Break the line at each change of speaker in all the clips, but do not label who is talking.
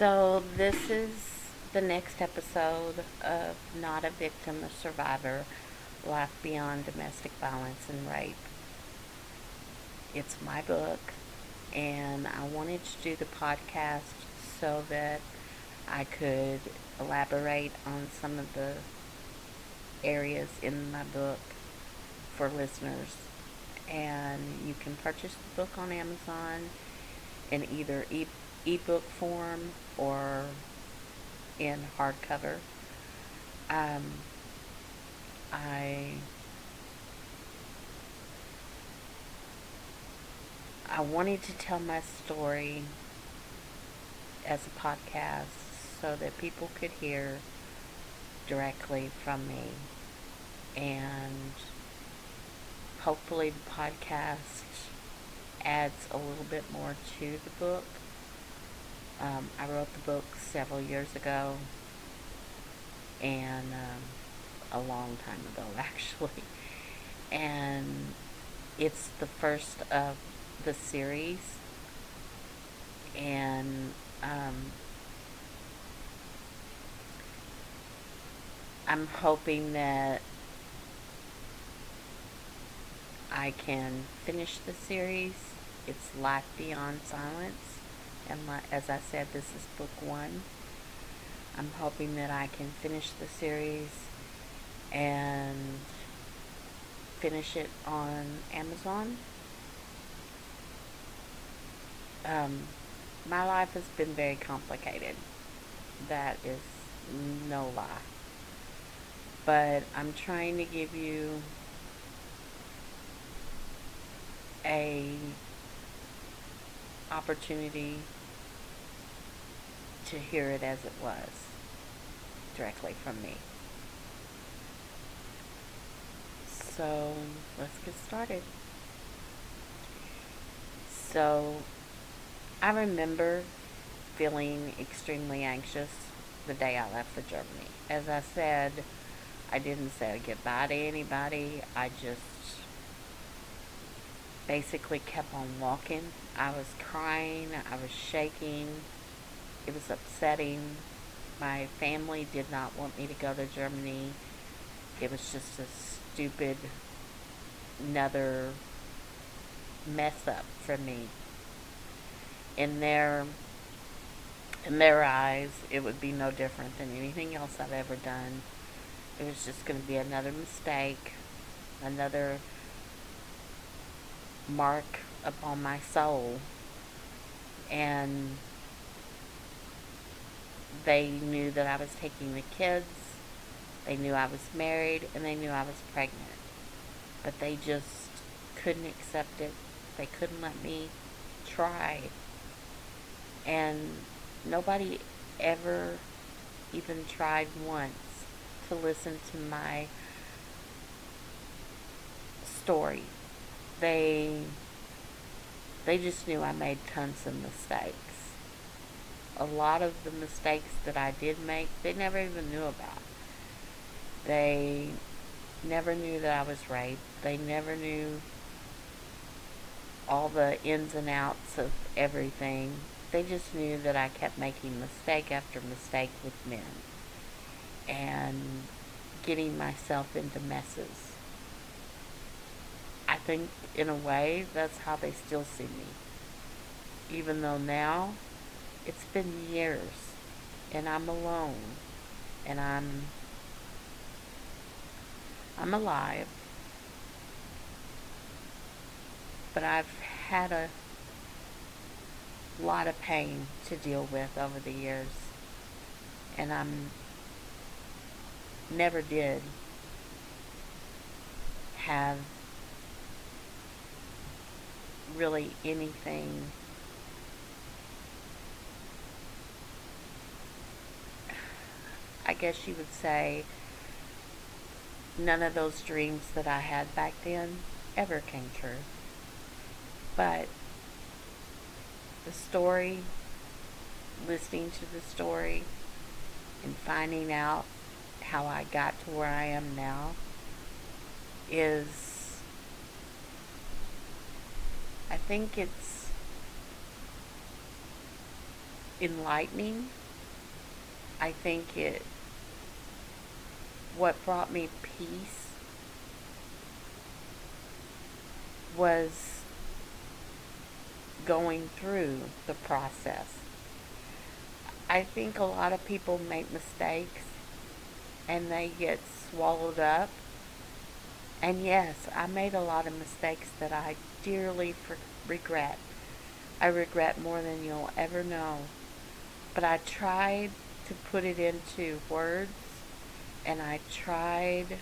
So, this is the next episode of Not a Victim, a Survivor: Life Beyond Domestic Violence and Rape. It's my book, and I wanted to do the podcast so that I could elaborate on some of the areas in my book for listeners. And you can purchase the book on Amazon in either ebook form or in hardcover. Um, I I wanted to tell my story as a podcast so that people could hear directly from me, and hopefully the podcast adds a little bit more to the book. I wrote the book several years ago, and a long time ago actually, and it's the first of the series, and I'm hoping that I can finish the series. It's Life Beyond Silence, and as I said, this is book one. I'm hoping that I can finish the series and finish it on Amazon. Um, my life has been very complicated. That is no lie. But I'm trying to give you a opportunity to hear it as it was, directly from me. So let's get started. So I remember feeling extremely anxious the day I left for Germany. As I said, I didn't say goodbye to anybody. I just basically kept on walking. I was crying. I was shaking. It was upsetting. My family did not want me to go to Germany. It was just a stupid, another mess up for me. In their in their eyes, it would be no different than anything else I've ever done. It was just going to be another mistake, another mark upon my soul. And they knew that I was taking the kids, they knew I was married, and they knew I was pregnant. But they just couldn't accept it. They couldn't let me try. And nobody ever even tried once to listen to my story. They they just knew I made tons of mistakes. A lot of the mistakes that I did make, they never even knew about. They never knew that I was raped. They never knew all the ins and outs of everything. They just knew that I kept making mistake after mistake with men and getting myself into messes. I think, in a way, that's how they still see me. Even though now, it's been years, and I'm alone, and I'm alive, but I've had a lot of pain to deal with over the years, and I'm never did have really anything. I guess you would say none of those dreams that I had back then ever came true. But the story, listening to the story, and finding out how I got to where I am now is, I think enlightening. I think what brought me peace was going through the process. I think a lot of people make mistakes and they get swallowed up. And yes, I made a lot of mistakes that I dearly regret. I regret more than you'll ever know. But I tried to put it into words and I tried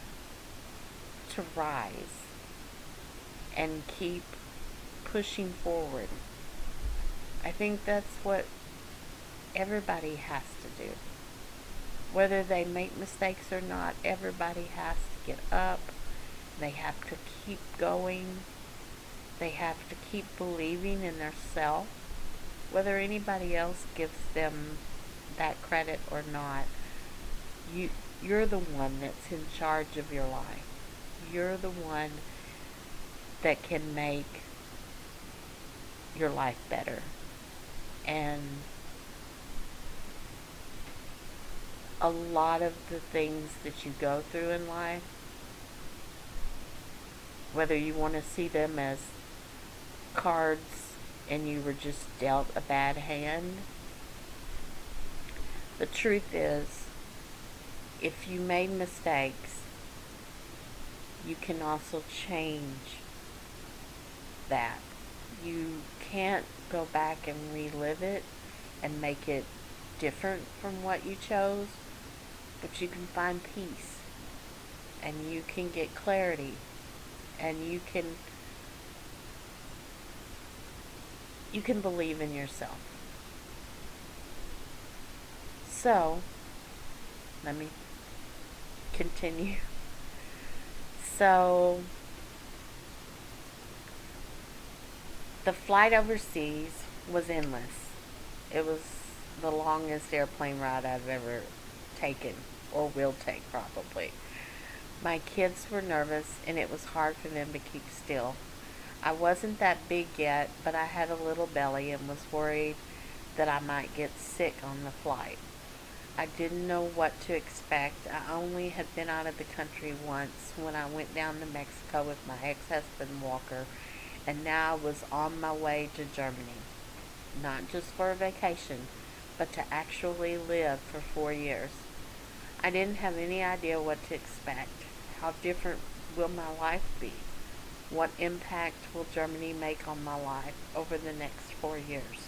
to rise and keep pushing forward. I think that's what everybody has to do. Whether they make mistakes or not, everybody has to get up. They have to keep going. They have to keep believing in themselves. Whether anybody else gives them that credit or not, you're the one that's in charge of your life. You're the one that can make your life better. And a lot of the things that you go through in life, whether you want to see them as cards and you were just dealt a bad hand, the truth is, if you made mistakes, you can also change that. You can't go back and relive it and make it different from what you chose, but you can find peace and you can get clarity and you can believe in yourself. So, let me continue. So, the flight overseas was endless. It was the longest airplane ride I've ever taken, or will take probably. My kids were nervous and it was hard for them to keep still. I wasn't that big yet, but I had a little belly and was worried that I might get sick on the flight. I didn't know what to expect. I only had been out of the country once when I went down to Mexico with my ex-husband Walker, and now I was on my way to Germany. Not just for a vacation, but to actually live for 4 years. I didn't have any idea what to expect. How different will my life be? What impact will Germany make on my life over the next 4 years?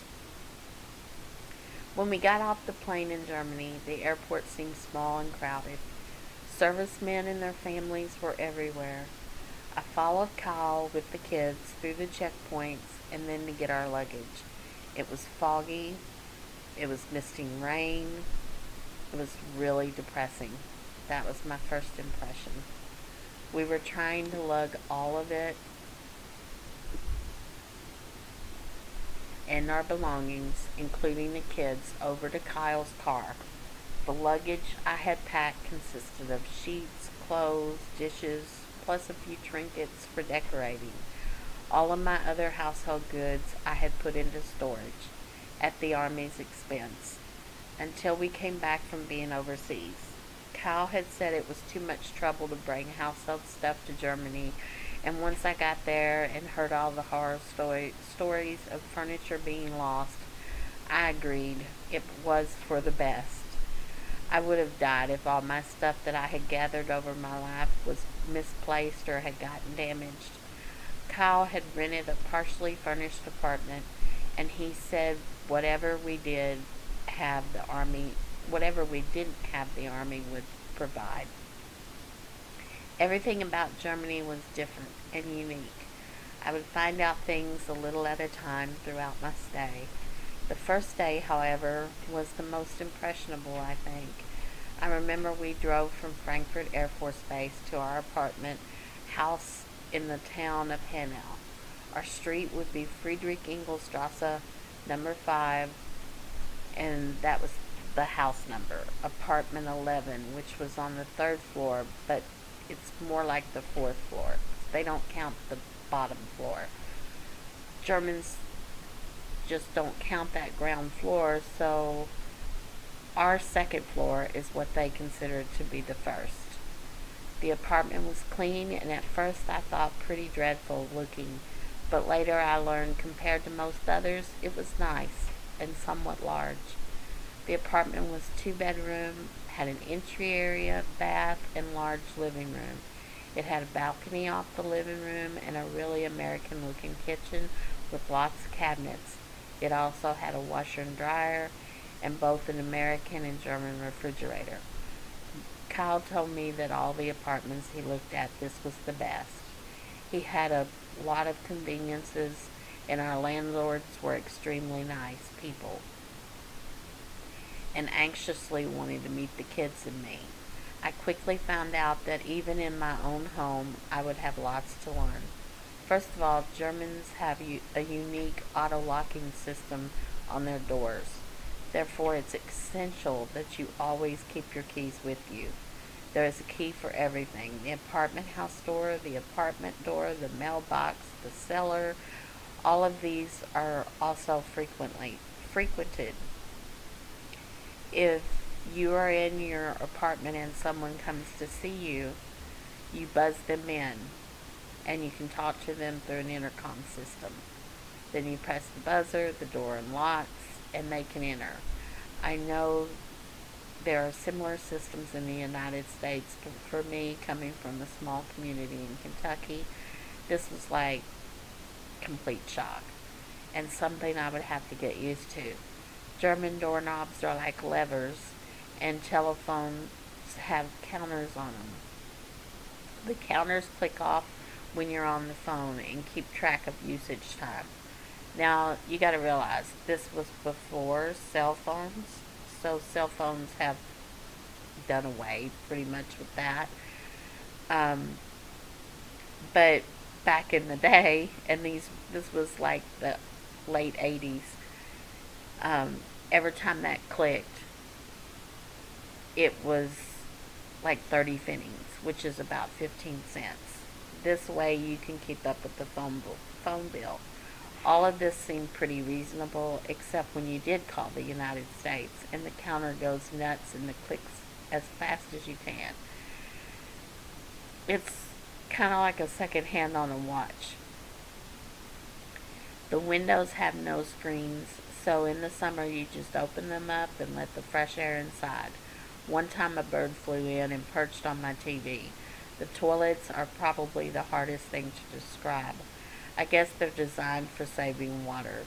When we got off the plane in Germany, the airport seemed small and crowded. Servicemen and their families were everywhere. I followed Kyle with the kids through the checkpoints and then to get our luggage. It was foggy. It was misting rain. It was really depressing. That was my first impression. We were trying to lug all of it and our belongings, including the kids, over to Kyle's car. The luggage I had packed consisted of sheets, clothes, dishes, plus a few trinkets for decorating. All of my other household goods I had put into storage, at the Army's expense, until we came back from being overseas. Kyle had said it was too much trouble to bring household stuff to Germany, and once I got there and heard all the horror stories of furniture being lost, I agreed it was for the best. I would have died if all my stuff that I had gathered over my life was misplaced or had gotten damaged. Kyle had rented a partially furnished apartment, and he said whatever we didn't have, the Army would provide. Everything about Germany was different and unique. I would find out things a little at a time throughout my stay. The first day, however, was the most impressionable, I think. I remember we drove from Frankfurt Air Force Base to our apartment house in the town of Hanau. Our street would be Friedrich Engelstrasse, number 5, and that was the house number, apartment 11, which was on the 3rd floor, but it's more like the 4th floor. They don't count the bottom floor. German just don't count that ground floor, so our second floor is what they considered to be the first. The apartment was clean, and at first I thought pretty dreadful looking, but later I learned compared to most others, it was nice and somewhat large. The apartment was 2 bedroom, had an entry area, bath, and large living room. It had a balcony off the living room and a really American looking kitchen with lots of cabinets. It also had a washer and dryer and both an American and German refrigerator. Kyle told me that all the apartments he looked at, this was the best. He had a lot of conveniences, and our landlords were extremely nice people and anxiously wanted to meet the kids and me. I quickly found out that even in my own home, I would have lots to learn. First of all, Germans have a unique auto locking system on their doors. Therefore, it's essential that you always keep your keys with you. There is a key for everything: the apartment house door, the apartment door, the mailbox, the cellar. All of these are also frequently frequented. If you are in your apartment and someone comes to see you, you buzz them in and you can talk to them through an intercom system. Then you press the buzzer, the door unlocks, and they can enter. I know there are similar systems in the United States, but for me, coming from a small community in Kentucky, this was like complete shock and something I would have to get used to. German doorknobs are like levers, and telephones have counters on them. The counters click off when you're on the phone and keep track of usage time. Now, you got to realize this was before cell phones, so cell phones have done away pretty much with that. Um, but back in the day, and this was like the late 80s, every time that clicked, it was like 30 pennies, which is about 15 cents. This way you can keep up with the phone bill. All of this seemed pretty reasonable, except when you did call the United States and the counter goes nuts and the clicks as fast as you can. It's kind of like a second hand on a watch. The windows have no screens, so in the summer you just open them up and let the fresh air inside. One time a bird flew in and perched on my TV. The toilets are probably the hardest thing to describe. I guess they're designed for saving water.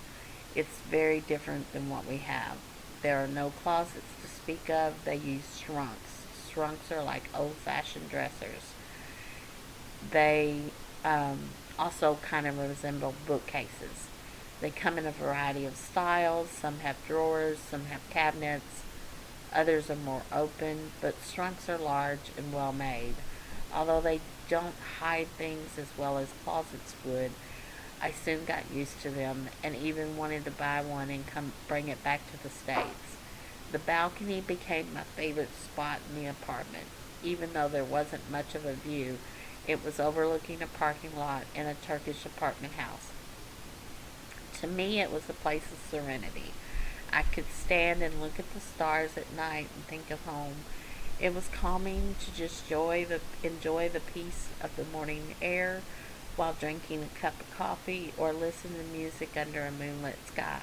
It's very different than what we have. There are no closets to speak of. They use trunks. Trunks are like old-fashioned dressers. They also kind of resemble bookcases. They come in a variety of styles. Some have drawers, some have cabinets, others are more open, but trunks are large and well made. Although they don't hide things as well as closets would, I soon got used to them and even wanted to buy one and come bring it back to the States. The balcony became my favorite spot in the apartment. Even though there wasn't much of a view, it was overlooking a parking lot in a Turkish apartment house. To me, it was a place of serenity. I could stand and look at the stars at night and think of home. It was calming to just enjoy the peace of the morning air while drinking a cup of coffee or listen to music under a moonlit sky.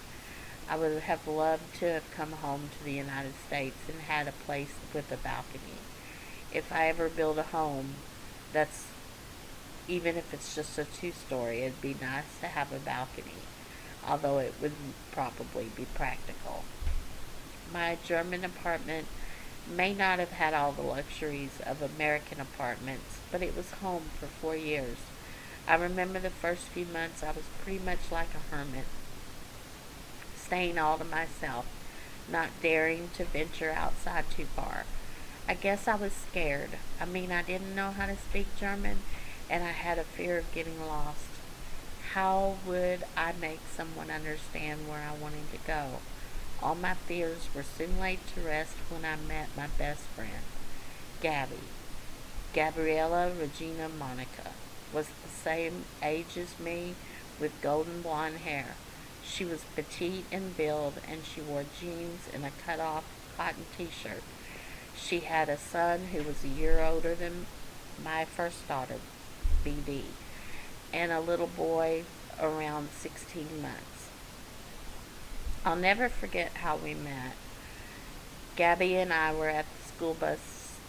I would have loved to have come home to the United States and had a place with a balcony. If I ever build a home, that's even if it's just a 2-story, it'd be nice to have a balcony, although it wouldn't probably be practical. My German apartment may not have had all the luxuries of American apartments, but it was home for 4 years. I remember the first few months I was pretty much like a hermit, staying all to myself, not daring to venture outside too far. I guess I was scared. I mean, I didn't know how to speak German, and I had a fear of getting lost. How would I make someone understand where I wanted to go? All my fears were soon laid to rest when I met my best friend, Gabby. Gabriella Regina Monica was the same age as me with golden blonde hair. She was petite in build, and she wore jeans and a cut-off cotton t-shirt. She had a son who was a year older than my first daughter, BD, and a little boy around 16 months. I'll never forget how we met. Gabby and I were at the school bus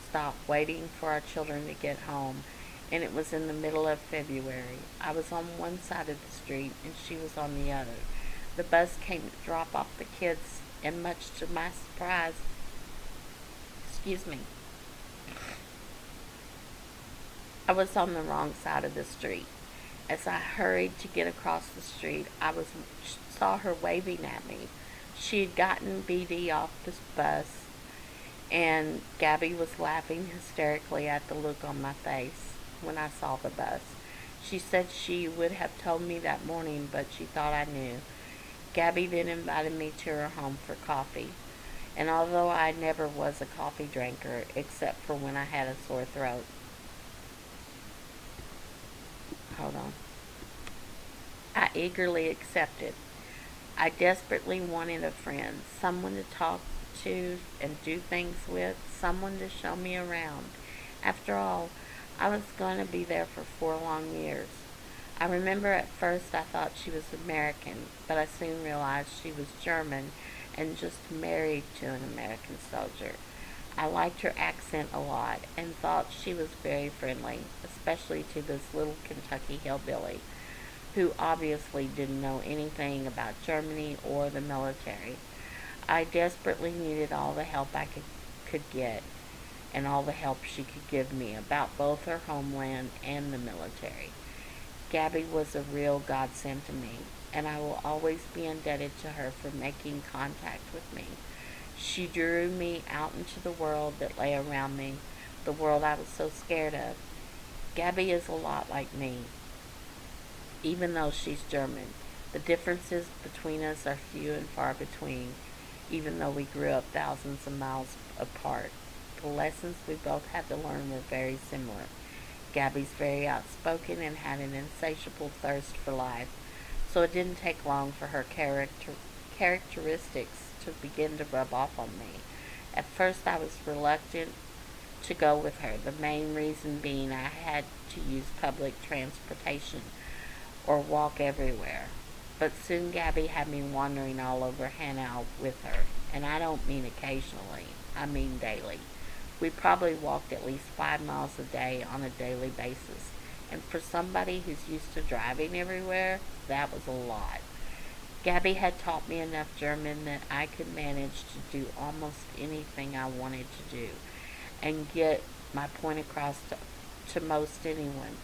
stop waiting for our children to get home, and it was in the middle of February. I was on one side of the street, and she was on the other. The bus came to drop off the kids, and much to my surprise, excuse me, I was on the wrong side of the street. As I hurried to get across the street, saw her waving at me. She had gotten BD off the bus, and Gabby was laughing hysterically at the look on my face when I saw the bus. She said she would have told me that morning, but she thought I knew. Gabby then invited me to her home for coffee, and although I never was a coffee drinker, except for when I had a sore throat, hold on, I eagerly accepted. I desperately wanted a friend, someone to talk to and do things with, someone to show me around. After all, I was going to be there for 4 long years. I remember at first I thought she was American, but I soon realized she was German and just married to an American soldier. I liked her accent a lot and thought she was very friendly, especially to this little Kentucky hillbilly who obviously didn't know anything about Germany or the military. I desperately needed all the help I could get and all the help she could give me about both her homeland and the military. Gabby was a real godsend to me, and I will always be indebted to her for making contact with me. She drew me out into the world that lay around me, the world I was so scared of. Gabby is a lot like me, even though she's German. The differences between us are few and far between, even though we grew up thousands of miles apart. The lessons we both had to learn were very similar. Gabby's very outspoken and had an insatiable thirst for life, so it didn't take long for her characteristics to begin to rub off on me. At first I was reluctant to go with her, the main reason being I had to use public transportation or walk everywhere. But soon Gabby had me wandering all over Hanau with her, and I don't mean occasionally, I mean daily. We probably walked at least 5 miles a day on a daily basis, and for somebody who's used to driving everywhere, that was a lot. Gabby had taught me enough German that I could manage to do almost anything I wanted to do and get my point across to most anyone.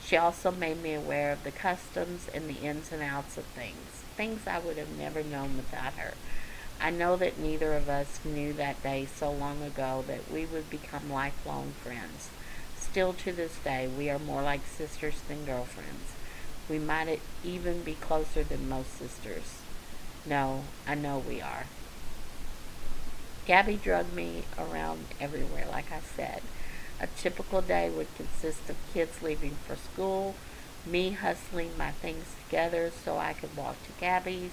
She also made me aware of the customs and the ins and outs of things I would have never known without her. I know that neither of us knew that day so long ago that we would become lifelong friends. Still to this day, we are more like sisters than girlfriends. We might even be closer than most sisters. No, I know we are. Gabby drugged me around everywhere, like I said. A typical day would consist of kids leaving for school, me hustling my things together so I could walk to Gabby's.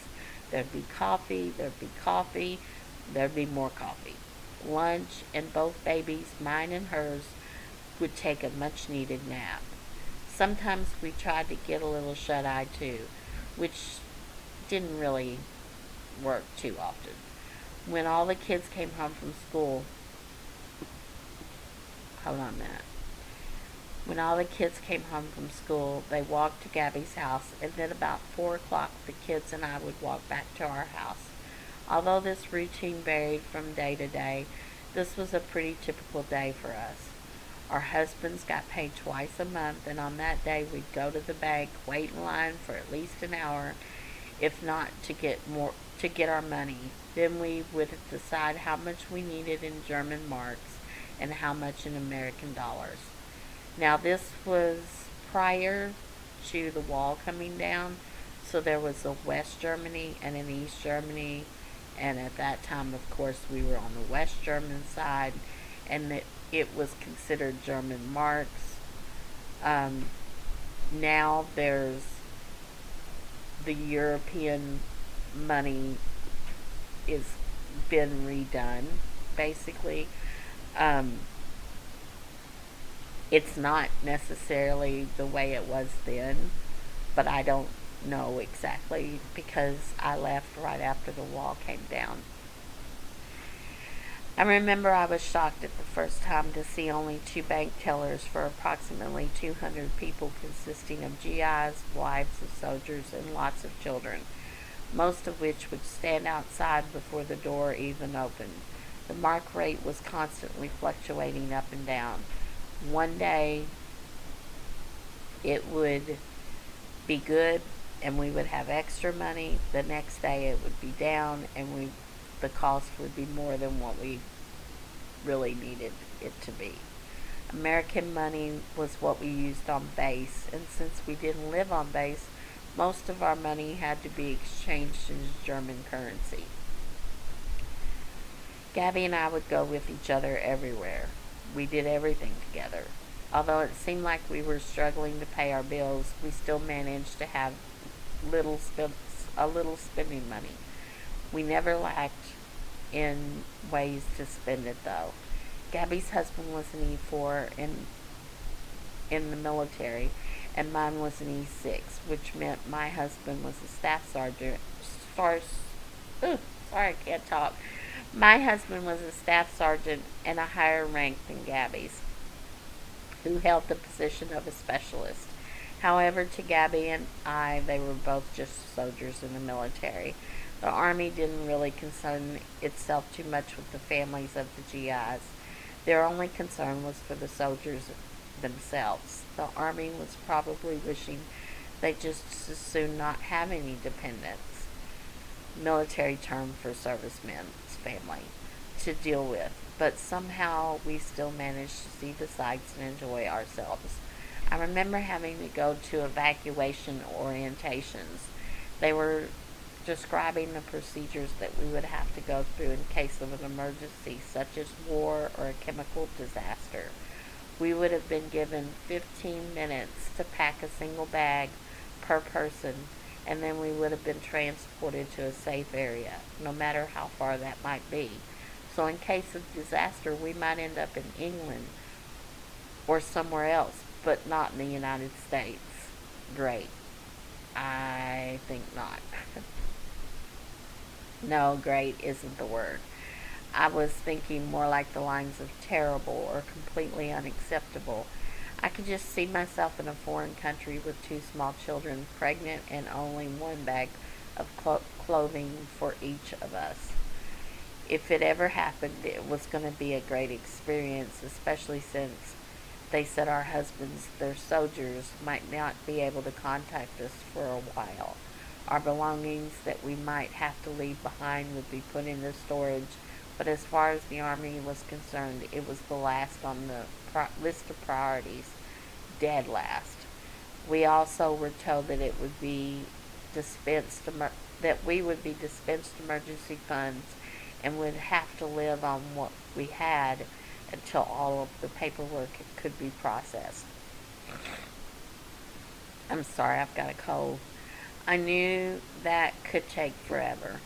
There'd be coffee, there'd be more coffee. Lunch, and both babies, mine and hers, would take a much needed nap. Sometimes we tried to get a little shut-eye too, which didn't really work too often. When all the kids came home from school, hold on a minute. When all the kids came home from school, they walked to Gabby's house, and then about 4 o'clock, the kids and I would walk back to our house. Although this routine varied from day to day, this was a pretty typical day for us. Our husbands got paid twice a month, and on that day we'd go to the bank, wait in line for at least an hour, if not to get our money. Then we would decide how much we needed in German marks and how much in American dollars. Now this was prior to the wall coming down, so there was a West Germany and an East Germany, and at that time, of course, we were on the West German side, and it was considered German marks. Now there's the European money is been redone, basically. Um, it's not necessarily the way it was then, but I don't know exactly because I left right after the wall came down. I remember I was shocked at the first time to see only two bank tellers for approximately 200 people, consisting of GIs, wives of soldiers, and lots of children, most of which would stand outside before the door even opened. The mark rate was constantly fluctuating up and down. One day it would be good and we would have extra money. The next day it would be down and the cost would be more than what we really needed it to be. American money was what we used on base, and since we didn't live on base, most of our money had to be exchanged into German currency. Gabby and I would go with each other everywhere. We did everything together. Although it seemed like we were struggling to pay our bills, we still managed to have little a little spending money. We never lacked in ways to spend it, though. Gabby's husband was an E4 in the military, and mine was an E6, which meant my husband was a staff sergeant. Sorry, I can't talk. My husband was a staff sergeant and a higher rank than Gabby's, who held the position of a specialist. However, to Gabby and I, they were both just soldiers in the military. The Army didn't really concern itself too much with the families of the GIs. Their only concern was for the soldiers themselves. The Army was probably wishing they just as soon not have any dependents, military term for servicemen's family, to deal with. But somehow we still managed to see the sights and enjoy ourselves. I remember having to go to evacuation orientations. They were describing the procedures that we would have to go through in case of an emergency, such as war or a chemical disaster. We would have been given 15 minutes to pack a single bag per person, and then we would have been transported to a safe area, no matter how far that might be. So, in case of disaster, we might end up in England or somewhere else, but not in the United States. Great. I think not. No, great isn't the word. I was thinking more like the lines of terrible or completely unacceptable. I could just see myself in a foreign country with two small children, pregnant, and only one bag of clothing for each of us. If it ever happened, it was going to be a great experience, especially since they said our husbands, their soldiers, might not be able to contact us for a while. Our belongings that we might have to leave behind would be put into storage, but as far as the Army was concerned, it was the last on the list of priorities, dead last. We also were told that it would be that we would be dispensed emergency funds and would have to live on what we had until all of the paperwork could be processed. I'm sorry, I've got a cold. I knew that could take forever.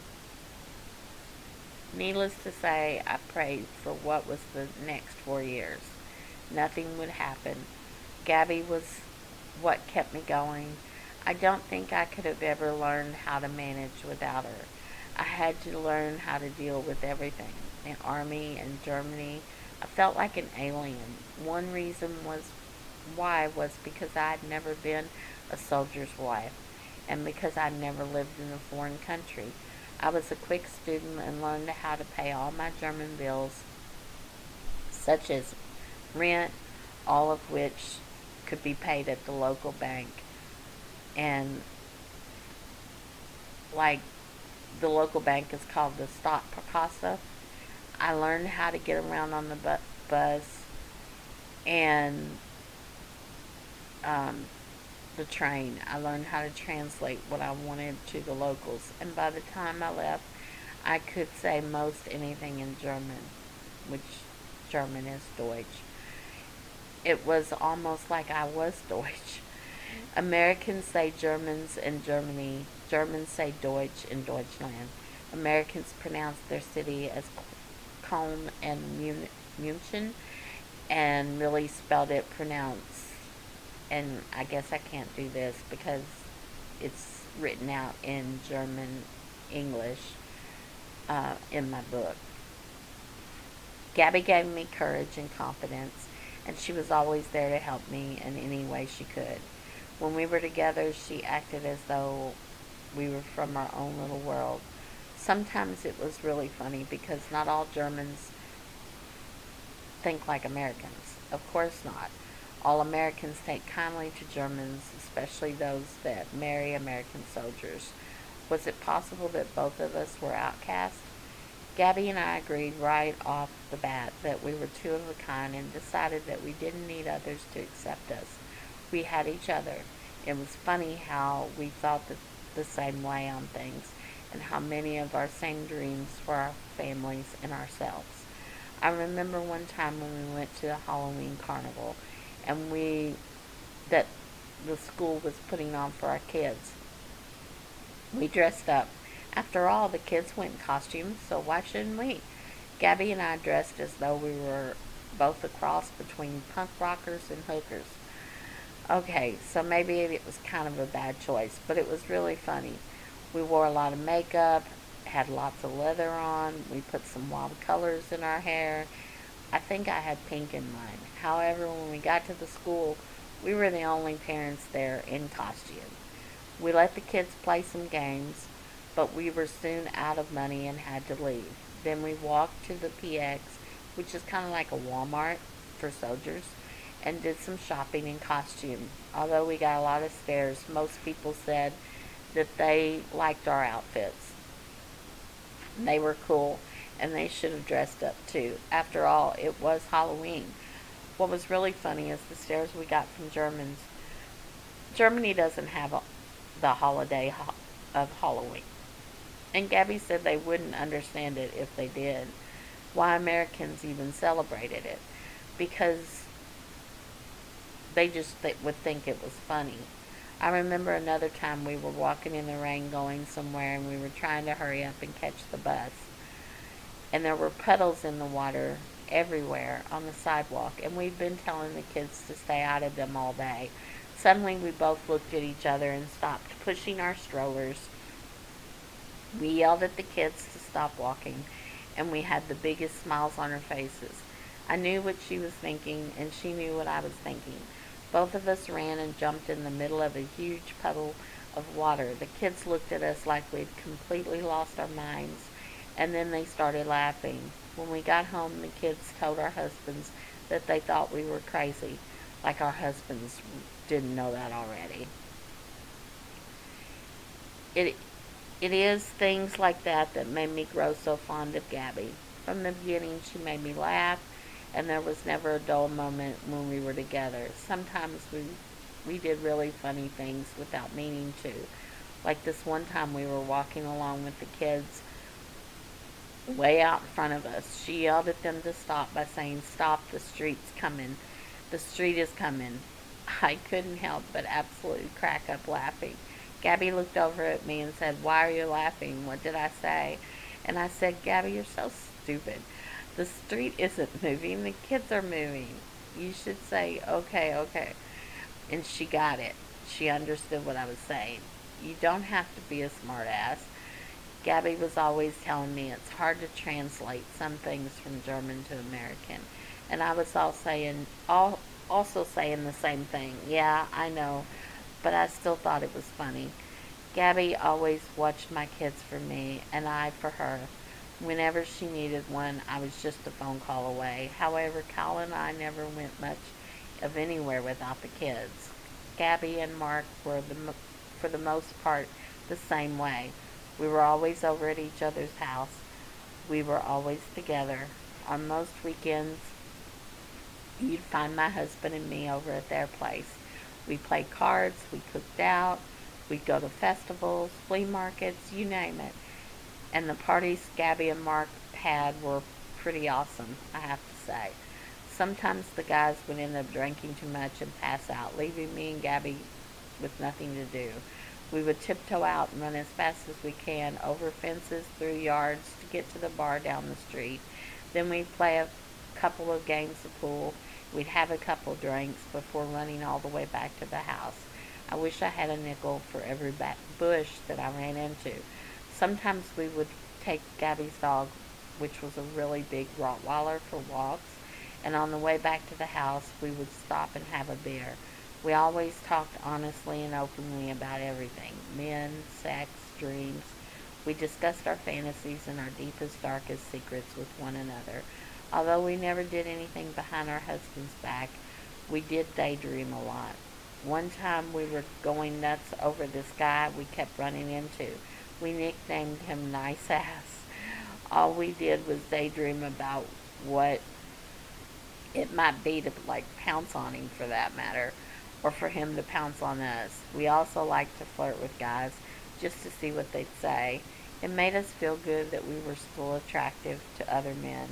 Needless to say, I prayed for what was the next 4 years. Nothing would happen. Gabby was what kept me going. I don't think I could have ever learned how to manage without her. I had to learn how to deal with everything. The Army and Germany. I felt like an alien. One reason was because I had never been a soldier's wife and because I'd never lived in a foreign country. I was a quick student and learned how to pay all my German bills, such as rent, all of which could be paid at the local bank. And like the local bank is called the Stadtparkasse. I learned how to get around on the bus and um, the train. I learned how to translate what I wanted to the locals. And by the time I left, I could say most anything in German, which German is Deutsch. It was almost like I was Deutsch. Americans say Germans in Germany, Germans say Deutsch in Deutschland. Americans pronounce their city as Köln and München, and really spelled it pronounced. And I guess I can't do this because it's written out in German English in my book. Gabby gave me courage and confidence, and she was always there to help me in any way she could. When we were together, she acted as though we were from our own little world. Sometimes it was really funny because not all Germans think like Americans. Of course not. All Americans take kindly to Germans, especially those that marry American soldiers. Was it possible that both of us were outcasts? Gabby and I agreed right off the bat that we were two of a kind and decided that we didn't need others to accept us. We had each other. It was funny how we thought the same way on things and how many of our same dreams for our families and ourselves. I remember one time when we went to the Halloween carnival and that the school was putting on for our kids. We dressed up. After all, the kids went in costumes, so why shouldn't we? Gabby and I dressed as though we were both a cross between punk rockers and hookers. Okay, so maybe it was kind of a bad choice, but it was really funny. We wore a lot of makeup, had lots of leather on, we put some wild colors in our hair. I think I had pink in mine. However, when we got to the school, we were the only parents there in costume. We let the kids play some games, but we were soon out of money and had to leave. Then we walked to the PX, which is kind of like a Walmart for soldiers, and did some shopping in costume. Although we got a lot of stares, most people said that they liked our outfits. They were cool, and they should have dressed up too. After all, it was Halloween. What was really funny is the stares we got from Germans. Germany doesn't have the holiday of Halloween. And Gabby said they wouldn't understand it if they did. Why Americans even celebrated it. Because they would think it was funny. I remember another time we were walking in the rain going somewhere and we were trying to hurry up and catch the bus. And there were puddles in the water everywhere on the sidewalk, and we'd been telling the kids to stay out of them all day. Suddenly we both looked at each other and stopped pushing our strollers. We yelled at the kids to stop walking, and we had the biggest smiles on our faces. I knew what she was thinking, and she knew what I was thinking. Both of us ran and jumped in the middle of a huge puddle of water. The kids looked at us like we'd completely lost our minds, and then they started laughing. When we got home, the kids told our husbands that they thought we were crazy, like our husbands didn't know that already. It It is things like that that made me grow so fond of Gabby. From the beginning, she made me laugh, and there was never a dull moment when we were together. Sometimes we did really funny things without meaning to. Like this one time we were walking along with the kids way out in front of us. She yelled at them to stop by saying, "Stop, the street's coming. The street is coming." I couldn't help but absolutely crack up laughing. Gabby looked over at me and said, "Why are you laughing? What did I say?" And I said, "Gabby, you're so stupid. The street isn't moving. The kids are moving. You should say, okay, okay." And she got it. She understood what I was saying. You don't have to be a smartass. Gabby was always telling me it's hard to translate some things from German to American. And I was also saying the same thing. Yeah, I know, but I still thought it was funny. Gabby always watched my kids for me, and I for her. Whenever she needed one, I was just a phone call away. However, Kyle and I never went much of anywhere without the kids. Gabby and Mark were, for the most part, the same way. We were always over at each other's house. We were always together. On most weekends, you'd find my husband and me over at their place. We played cards, we cooked out, we'd go to festivals, flea markets, you name it. And the parties Gabby and Mark had were pretty awesome, I have to say. Sometimes the guys would end up drinking too much and pass out, leaving me and Gabby with nothing to do. We would tiptoe out and run as fast as we can over fences, through yards to get to the bar down the street. Then we'd play a couple of games of pool. We'd have a couple drinks before running all the way back to the house. I wish I had a nickel for every bush that I ran into. Sometimes we would take Gabby's dog, which was a really big Rottweiler, for walks, and on the way back to the house we would stop and have a beer. We always talked honestly and openly about everything: men, sex, dreams. We discussed our fantasies and our deepest, darkest secrets with one another. Although we never did anything behind our husband's back, we did daydream a lot. One time we were going nuts over this guy we kept running into. We nicknamed him Nice Ass. All we did was daydream about what it might be to like pounce on him, for that matter, or for him to pounce on us. We also liked to flirt with guys just to see what they'd say. It made us feel good that we were still attractive to other men.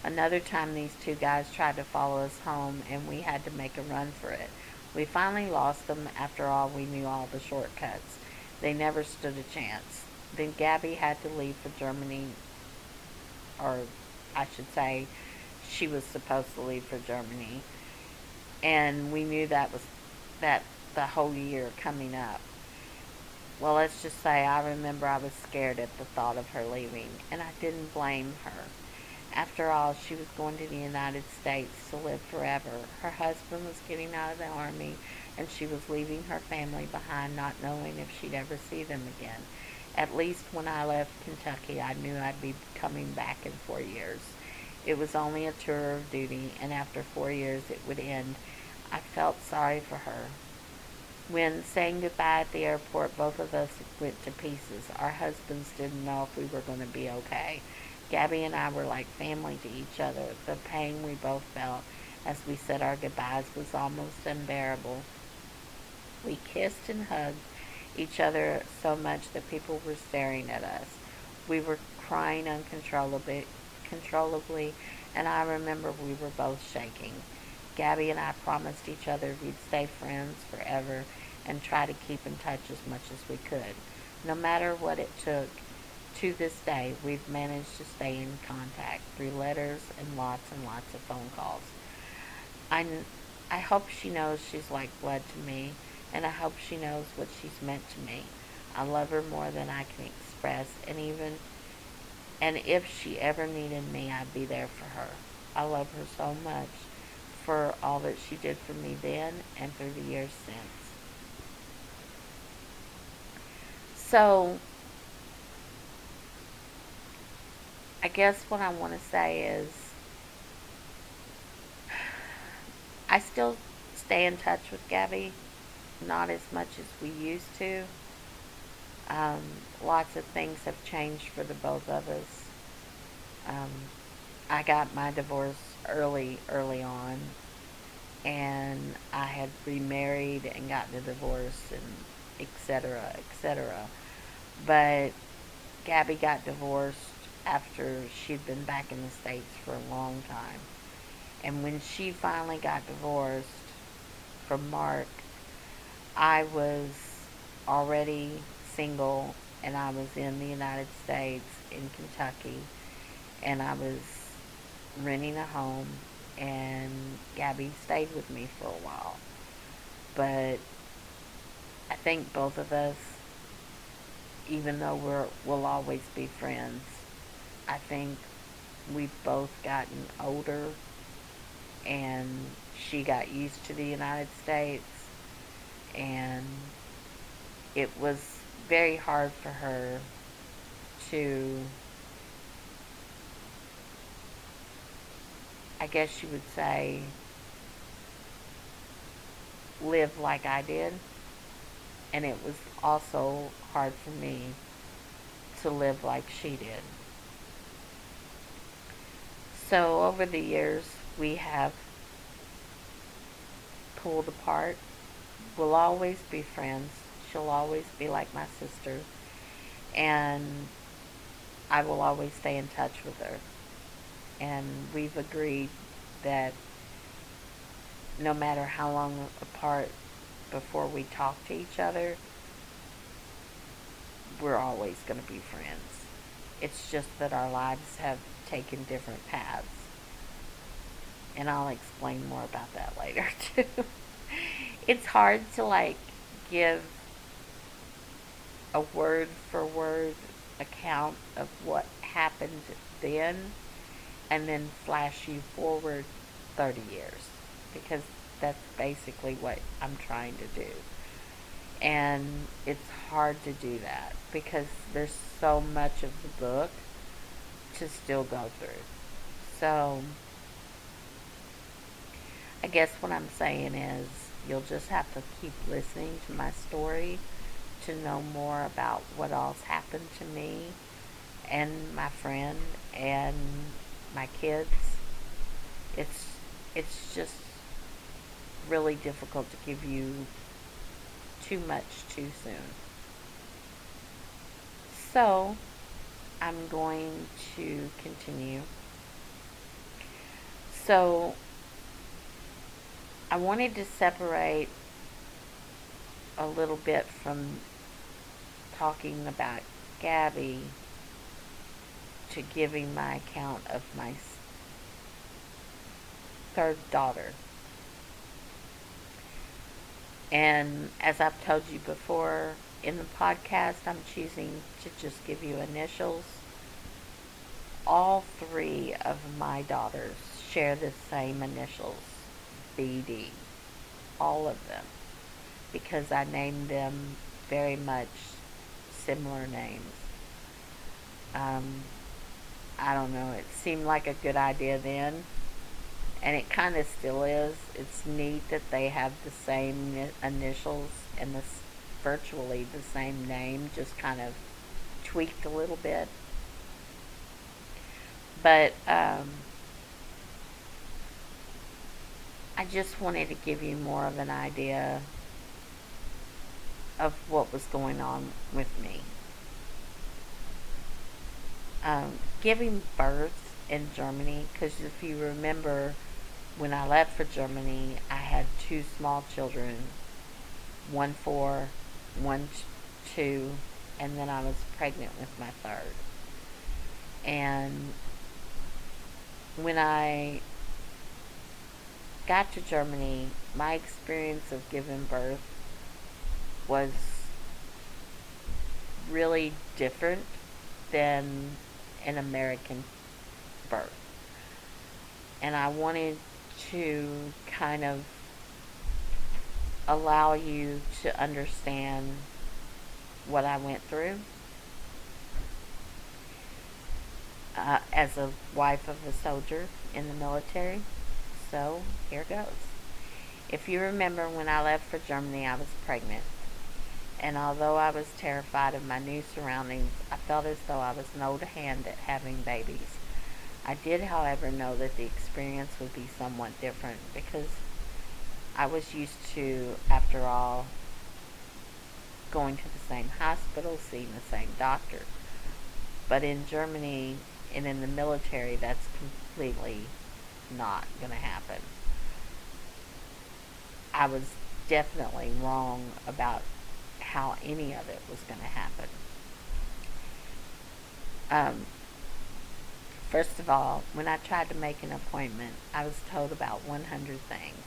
Another time these two guys tried to follow us home and we had to make a run for it. We finally lost them. After all, we knew all the shortcuts. They never stood a chance. Then Gabby had to leave for Germany, or I should say, she was supposed to leave for Germany, and we knew that the whole year coming up. Well, let's just say I remember I was scared at the thought of her leaving, and I didn't blame her. After all, she was going to the United States to live forever. Her husband was getting out of the army, and she was leaving her family behind, not knowing if she'd ever see them again. At least when I left Kentucky, I knew I'd be coming back in 4 years. It was only a tour of duty, and after 4 years it would end. I felt sorry for her. When saying goodbye at the airport, both of us went to pieces. Our husbands didn't know if we were going to be okay. Gabby and I were like family to each other. The pain we both felt as we said our goodbyes was almost unbearable. We kissed and hugged each other so much that people were staring at us. We were crying uncontrollably, and I remember we were both shaking. Gabby and I promised each other we'd stay friends forever and try to keep in touch as much as we could. No matter what it took, to this day, we've managed to stay in contact through letters and lots of phone calls. I, I hope she knows she's like blood to me, and I hope she knows what she's meant to me. I love her more than I can express, and if she ever needed me, I'd be there for her. I love her so much for all that she did for me then and through the years since. So, I guess what I want to say is I still stay in touch with Gabby, not as much as we used to. Um, Lots of things have changed for the both of us. Um, I got my divorce early on, and I had remarried and gotten a divorce, and etc., etc. But Gabby got divorced after she'd been back in the States for a long time. And when she finally got divorced from Mark, I was already single, and I was in the United States in Kentucky, and I was renting a home, and Gabby stayed with me for a while. But I think both of us, even though we'll always be friends, I think we've both gotten older, and she got used to the United States, and it was very hard for her to, I guess you would say, live like I did, and it was also hard for me to live like she did. So over the years, we have pulled apart. We'll always be friends. She'll always be like my sister, and I will always stay in touch with her. And we've agreed that no matter how long apart before we talk to each other, we're always going to be friends. It's just that our lives have taken different paths. And I'll explain more about that later, too. It's hard to, like, give a word for word account of what happened then and then flash you forward 30 years, because that's basically what I'm trying to do. And it's hard to do that because there's so much of the book to still go through. So, I guess what I'm saying is you'll just have to keep listening to my story to know more about what all's happened to me and my friend and my kids. It's it's just really difficult to give you too much too soon. So, I'm going to continue. So, I wanted to separate a little bit from talking about Gabby to giving my account of my third daughter. And as I've told you before in the podcast, I'm choosing to just give you initials. All three of my daughters share the same initials, BD. All of them. Because I named them very much similar names. Um, I don't know, it seemed like a good idea then, and it kind of still is. It's neat that they have the same initials and virtually the same name, just kind of tweaked a little bit. But I just wanted to give you more of an idea of what was going on with me. Giving birth in Germany, because if you remember, when I left for Germany, I had two small children, one 4, one 2, and then I was pregnant with my third. And when I got to Germany, my experience of giving birth was really different than an American birth. And I wanted to kind of allow you to understand what I went through as a wife of a soldier in the military. So, here goes. If you remember, when I left for Germany, I was pregnant. And although I was terrified of my new surroundings, I felt as though I was an old hand at having babies. I did, however, know that the experience would be somewhat different because I was used to, after all, going to the same hospital, seeing the same doctor. But in Germany and in the military, that's completely not going to happen. I was definitely wrong about how any of it was going to happen. First of all, when I tried to make an appointment, I was told about 100 things.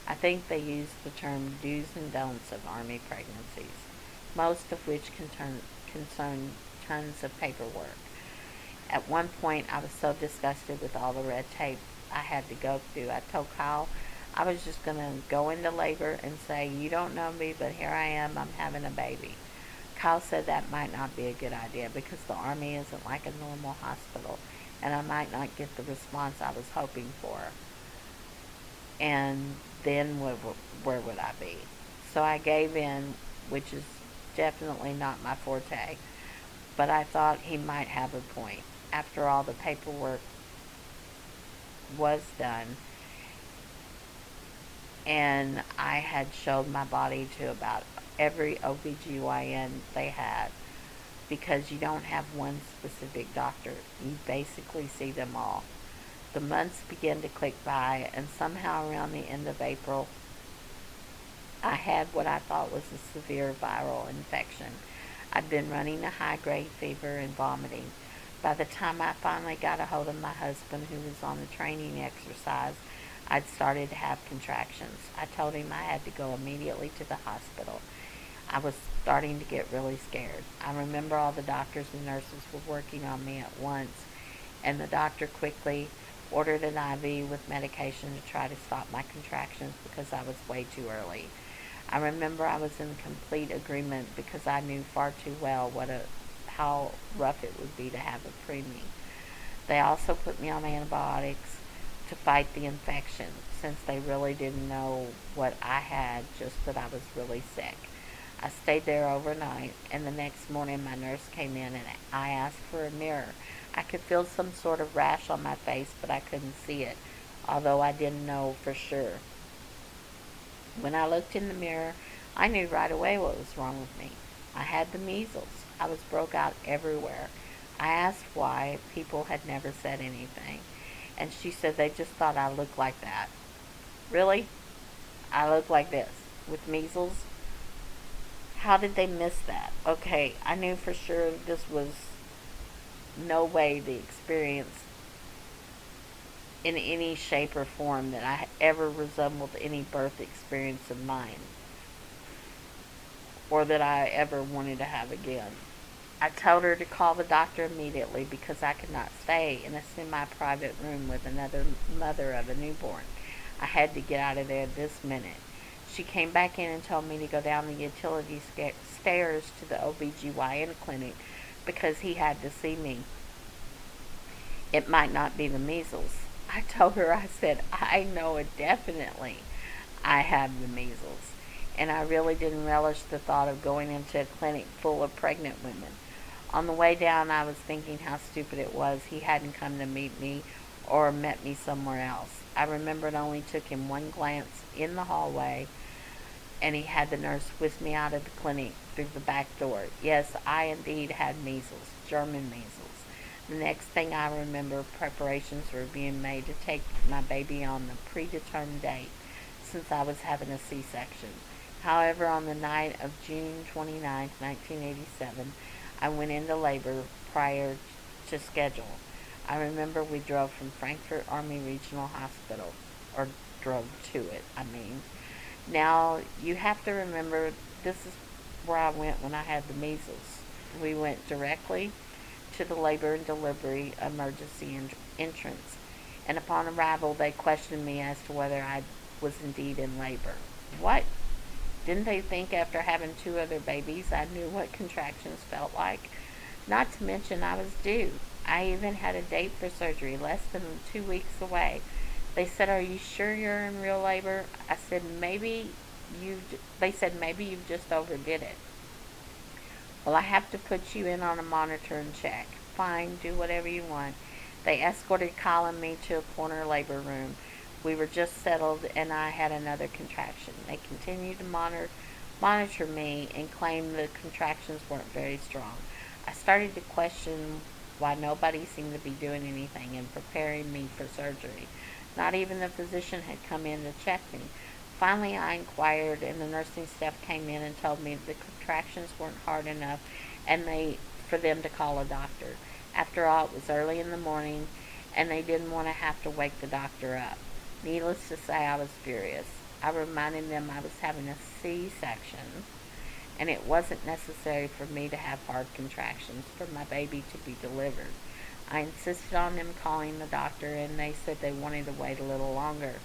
I think they used the term do's and don'ts of Army pregnancies, most of which concern tons of paperwork. At one point, I was so disgusted with all the red tape I had to go through, I told Kyle I was just going to go into labor and say, "You don't know me, but here I am, I'm having a baby." Kyle said that might not be a good idea because the Army isn't like a normal hospital, and I might not get the response I was hoping for. And then where would I be? So I gave in, which is definitely not my forte, but I thought he might have a point. After all, the paperwork was done, and I had showed my body to about every OBGYN they had, because you don't have one specific doctor. You basically see them all. The months began to click by, and somehow around the end of April, I had what I thought was a severe viral infection. I'd been running a high-grade fever and vomiting. By the time I finally got a hold of my husband, who was on the training exercise, I'd started to have contractions. I told him I had to go immediately to the hospital. I was starting to get really scared. I remember all the doctors and nurses were working on me at once, and the doctor quickly ordered an IV with medication to try to stop my contractions because I was way too early. I remember I was in complete agreement because I knew far too well how rough it would be to have a preemie. They also put me on antibiotics to fight the infection, since they really didn't know what I had, just that I was really sick. I stayed there overnight, and the next morning my nurse came in and I asked for a mirror. I could feel some sort of rash on my face, but I couldn't see it, although I didn't know for sure. When I looked in the mirror, I knew right away what was wrong with me. I had the measles. I was broke out everywhere. I asked why. People had never said anything. And she said they just thought I looked like that. Really? I look like this, with measles? How did they miss that? Okay, I knew for sure this was no way the experience in any shape or form that I ever resembled any birth experience of mine, or that I ever wanted to have again. I told her to call the doctor immediately because I could not stay in a semi-private room with another mother of a newborn. I had to get out of there this minute. She came back in and told me to go down the utility stairs to the OBGYN clinic because he had to see me. It might not be the measles. I told her, I said, I know it definitely. I have the measles. And I really didn't relish the thought of going into a clinic full of pregnant women. On the way down, I was thinking how stupid it was he hadn't come to meet me or met me somewhere else. I remember it only took him one glance in the hallway, and he had the nurse whisk me out of the clinic through the back door. Yes, I indeed had measles, German measles. The next thing I remember, preparations were being made to take my baby on the predetermined date, since I was having a C-section. However, on the night of June 29, 1987, I went into labor prior to schedule. I remember we drove from Frankfurt Army Regional Hospital, or drove to it, I mean. Now, you have to remember, this is where I went when I had the measles. We went directly to the labor and delivery emergency entrance, and upon arrival, they questioned me as to whether I was indeed in labor. What? Didn't they think after having two other babies I knew what contractions felt like? Not to mention I was due. I even had a date for surgery less than 2 weeks away. They said, "Are you sure you're in real labor?" I said, They said, "Maybe you've just overdid it." "Well, I have to put you in on a monitor and check." "Fine, do whatever you want." They escorted Colin and me to a corner labor room. We were just settled, and I had another contraction. They continued to monitor me and claimed the contractions weren't very strong. I started to question why nobody seemed to be doing anything and preparing me for surgery. Not even the physician had come in to check me. Finally, I inquired, and the nursing staff came in and told me the contractions weren't hard enough for them to call a doctor. After all, it was early in the morning, and they didn't want to have to wake the doctor up. Needless to say, I was furious. I reminded them I was having a C-section, and it wasn't necessary for me to have hard contractions for my baby to be delivered. I insisted on them calling the doctor, and they said they wanted to wait a little longer.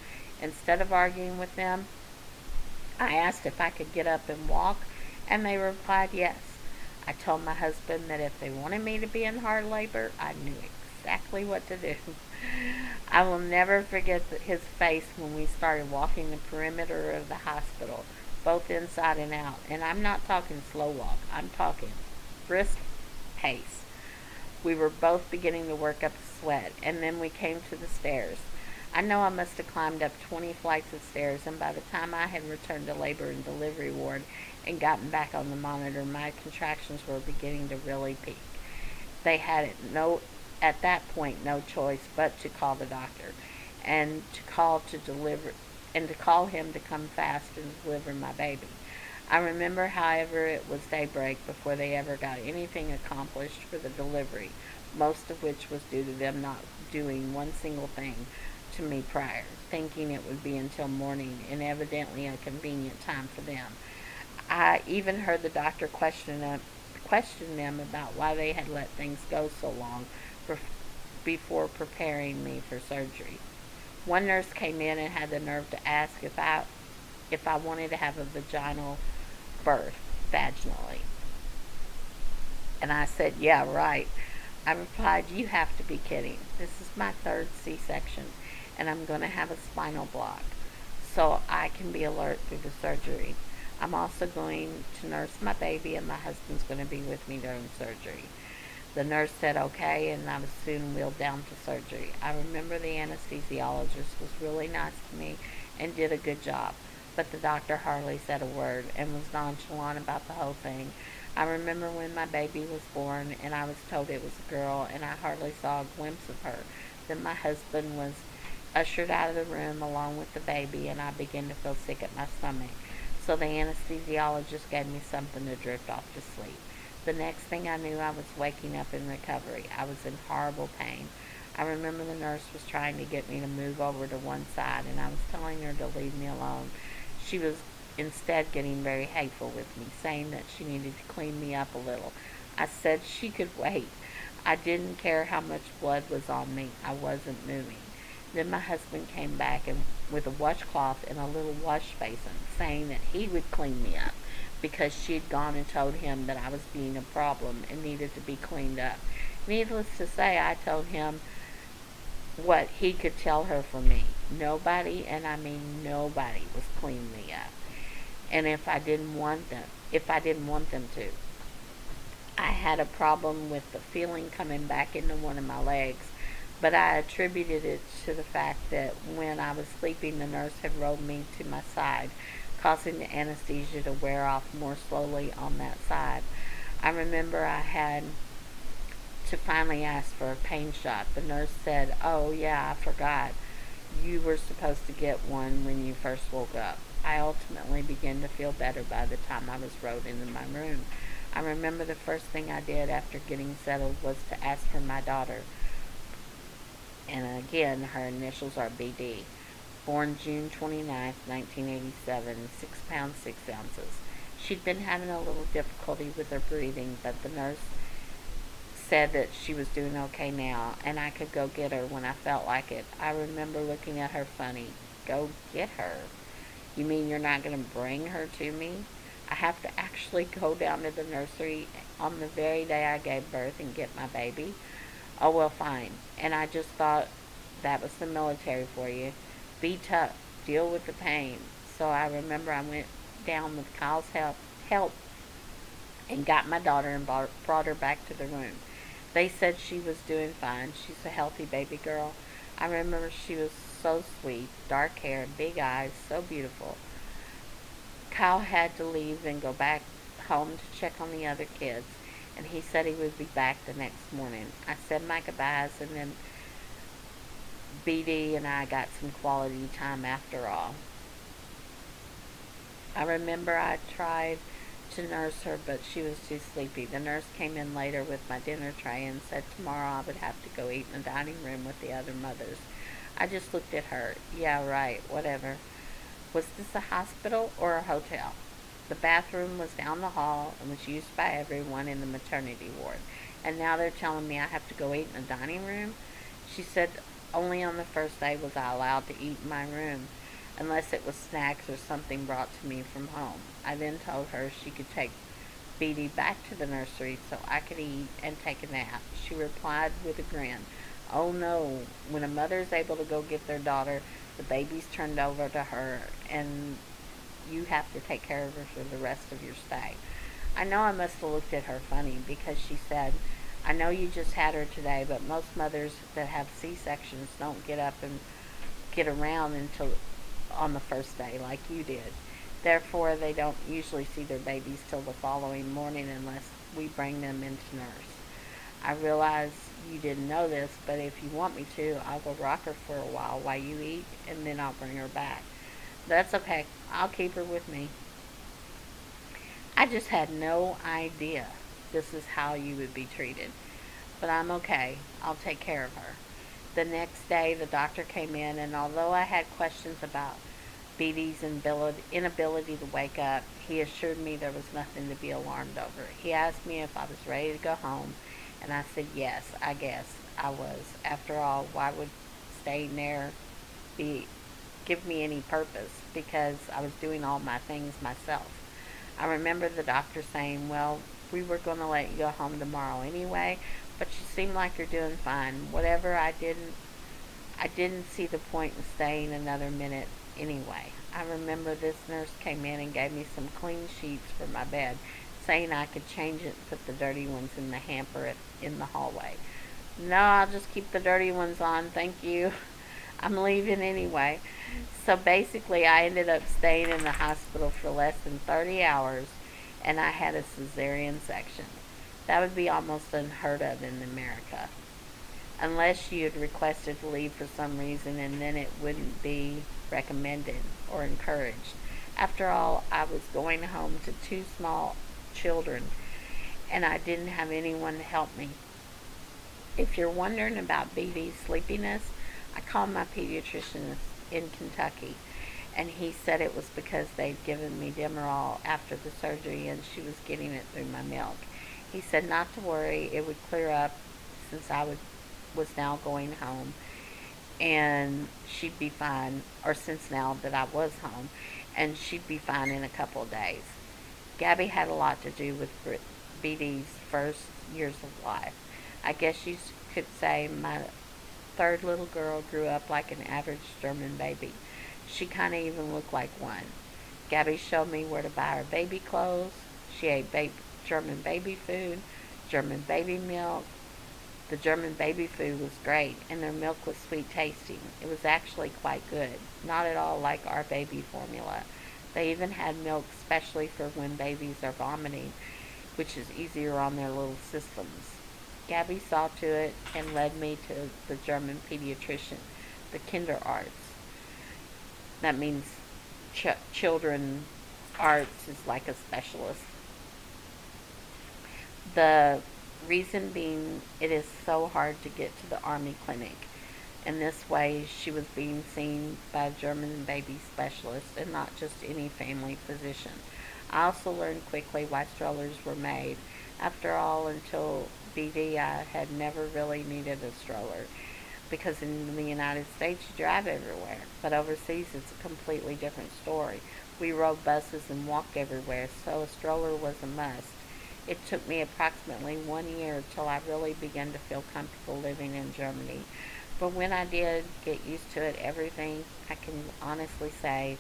Instead of arguing with them, I asked if I could get up and walk, and they replied yes. I told my husband that if they wanted me to be in hard labor, I knew exactly what to do. I will never forget his face when we started walking the perimeter of the hospital, both inside and out. And I'm not talking slow walk, I'm talking brisk pace. We were both beginning to work up a sweat, and then we came to the stairs. I know I must have climbed up 20 flights of stairs, and by the time I had returned to labor and delivery ward and gotten back on the monitor, my contractions were beginning to really peak. They had at that point no choice but to call the doctor and to call him to come fast and deliver my baby. I remember, however, it was daybreak before they ever got anything accomplished for the delivery, most of which was due to them not doing one single thing to me prior, thinking it would be until morning, and evidently a convenient time for them. I even heard the doctor question them about why they had let things go so long before preparing me for surgery. One nurse came in and had the nerve to ask if I wanted to have a vaginal birth vaginally. And I said, "Yeah, right." I replied, "You have to be kidding. This is my third C section, and I'm going to have a spinal block, so I can be alert through the surgery. I'm also going to nurse my baby, and my husband's going to be with me during surgery." The nurse said okay, and I was soon wheeled down to surgery. I remember the anesthesiologist was really nice to me and did a good job, but the doctor hardly said a word and was nonchalant about the whole thing. I remember when my baby was born and I was told it was a girl, and I hardly saw a glimpse of her. Then my husband was ushered out of the room along with the baby, and I began to feel sick at my stomach. So the anesthesiologist gave me something to drift off to sleep. The next thing I knew, I was waking up in recovery. I was in horrible pain. I remember the nurse was trying to get me to move over to one side, and I was telling her to leave me alone. She was instead getting very hateful with me, saying that she needed to clean me up a little. I said she could wait. I didn't care how much blood was on me. I wasn't moving. Then my husband came back and with a washcloth and a little wash basin, saying that he would clean me up because she had gone and told him that I was being a problem and needed to be cleaned up. Needless to say, I told him what he could tell her for me. Nobody, and I mean nobody, was cleaning me up. And if I didn't want them to. I had a problem with the feeling coming back into one of my legs, but I attributed it to the fact that when I was sleeping, the nurse had rolled me to my side, causing the anesthesia to wear off more slowly on that side. I remember I had to finally ask for a pain shot. The nurse said, "Oh, yeah, I forgot. You were supposed to get one when you first woke up." I ultimately began to feel better by the time I was rode into my room. I remember the first thing I did after getting settled was to ask for my daughter. And again, her initials are BD. Born June 29th, 1987, 6 pounds 6 ounces. She'd been having a little difficulty with her breathing, but the nurse said that she was doing okay now, and I could go get her when I felt like it. I remember looking at her funny. Go get her? You mean you're not going to bring her to me? I have to actually go down to the nursery on the very day I gave birth and get my baby? Oh, well, fine. And I just thought that was the military for you. Be tough. Deal with the pain. So I remember I went down with Kyle's help and got my daughter and brought her back to the room. They said she was doing fine. She's a healthy baby girl. I remember she was so sweet, dark hair, big eyes, so beautiful. Kyle had to leave and go back home to check on the other kids, and he said he would be back the next morning. I said my goodbyes, and then BD and I got some quality time after all. I remember I tried to nurse her, but she was too sleepy. The nurse came in later with my dinner tray and said tomorrow I would have to go eat in the dining room with the other mothers. I just looked at her. Yeah, right, whatever. Was this a hospital or a hotel? The bathroom was down the hall and was used by everyone in the maternity ward. And now they're telling me I have to go eat in the dining room? She said only on the first day was I allowed to eat in my room, unless it was snacks or something brought to me from home. I then told her she could take Beatty back to the nursery so I could eat and take a nap. She replied with a grin, "Oh no, when a mother is able to go get their daughter, the baby's turned over to her and you have to take care of her for the rest of your stay." I know I must have looked at her funny because she said, "I know you just had her today, but most mothers that have C-sections don't get up and get around until on the first day like you did. Therefore, they don't usually see their babies till the following morning unless we bring them in to nurse. I realize you didn't know this, but if you want me to, I'll go rock her for a while you eat, and then I'll bring her back." "That's okay. I'll keep her with me." I just had no idea this is how you would be treated. But I'm okay. I'll take care of her. The next day, the doctor came in, and although I had questions about Dee Dee's inability to wake up, he assured me there was nothing to be alarmed over. He asked me if I was ready to go home, and I said yes, I guess I was. After all, why would staying there be give me any purpose? Because I was doing all my things myself. I remember the doctor saying, well, we were going to let you go home tomorrow anyway, but you seem like you're doing fine. Whatever, I didn't see the point in staying another minute anyway. I remember this nurse came in and gave me some clean sheets for my bed, saying I could change it and put the dirty ones in the hamper in the hallway. No, I'll just keep the dirty ones on, thank you. I'm leaving anyway. So basically, I ended up staying in the hospital for less than 30 hours, and I had a cesarean section. That would be almost unheard of in America, unless you had requested to leave for some reason, and then it wouldn't be recommended or encouraged. After all, I was going home to two small children, and I didn't have anyone to help me. If you're wondering about BB's sleepiness, I called my pediatrician in Kentucky, and he said it was because they'd given me Demerol after the surgery and she was getting it through my milk. He said not to worry, it would clear up since was now going home, and she'd be fine, or since now that I was home, and she'd be fine in a couple of days. Gabby had a lot to do with BD's first years of life. I guess you could say my third little girl grew up like an average German baby. She kind of even looked like one. Gabby showed me where to buy her baby clothes. She ate German baby food, German baby milk. The German baby food was great, and their milk was sweet tasting. It was actually quite good, not at all like our baby formula. They even had milk specially for when babies are vomiting, which is easier on their little systems. Gabby saw to it and led me to the German pediatrician, the Kinderarzt. That means children arts is like a specialist. The reason being it is so hard to get to the Army clinic. In this way, she was being seen by a German baby specialist and not just any family physician. I also learned quickly why strollers were made. After all, until BD, I had never really needed a stroller because in the United States you drive everywhere, but overseas it's a completely different story. We rode buses and walked everywhere, so a stroller was a must. It took me approximately 1 year till I really began to feel comfortable living in Germany. But when I did get used to it, everything I can honestly say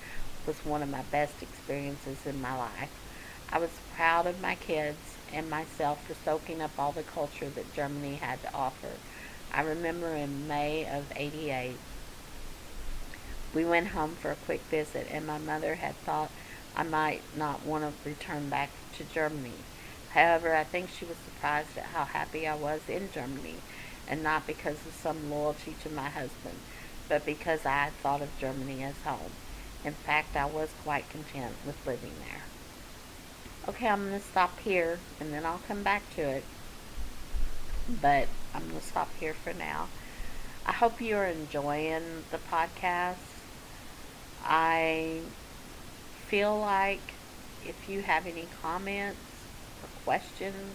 was one of my best experiences in my life. I was proud of my kids and myself for soaking up all the culture that Germany had to offer. I remember in May of '88, we went home for a quick visit, and my mother had thought I might not want to return back to Germany. However, I think she was surprised at how happy I was in Germany, and not because of some loyalty to my husband, but because I had thought of Germany as home. In fact, I was quite content with living there. Okay, I'm going to stop here, and then I'll come back to it, but I'm going to stop here for now. I hope you're enjoying the podcast. I feel like if you have any comments or questions,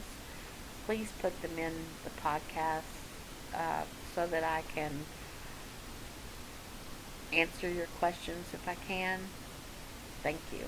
please put them in the podcast so that I can answer your questions if I can. Thank you.